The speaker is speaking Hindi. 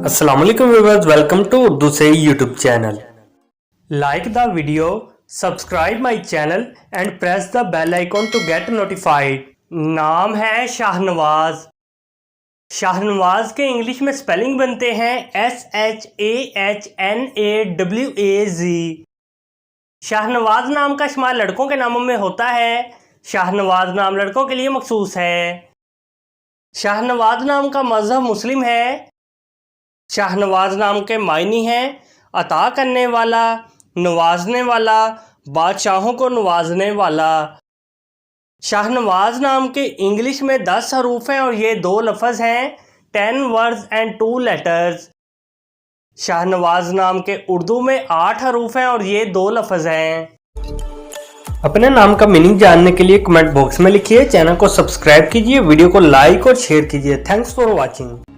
अस्सलाम वालेकुम व्यूअर्स, वेलकम टू उर्दू से YouTube channel. Like the video, subscribe my channel and press the bell icon to get notified. नाम है शाहनवाज। शाहनवाज के इंग्लिश में स्पेलिंग बनते हैं SHAHNAWAZ। शाहनवाज नाम का इस्तेमाल लड़कों के नामों में होता है। शाहनवाज नाम लड़कों के लिए मखसूस है। शाहनवाज नाम का मज़हब मुस्लिम है। शाहनवाज नाम के मायने हैं अता करने वाला, नवाजने वाला, बादशाहों को नवाजने वाला। शाहनवाज नाम के इंग्लिश में 10 हरूफ हैं और ये 2 लफ्ज़ हैं, 10 वर्ड्स एंड 2 लेटर्स। शाहनवाज नाम के उर्दू में 8 हरूफ हैं और ये 2 लफ्ज़ हैं। अपने नाम का मीनिंग जानने के लिए कमेंट बॉक्स में लिखिए। चैनल को सब्सक्राइब कीजिए, वीडियो को लाइक और शेयर कीजिए। Thanks for watching.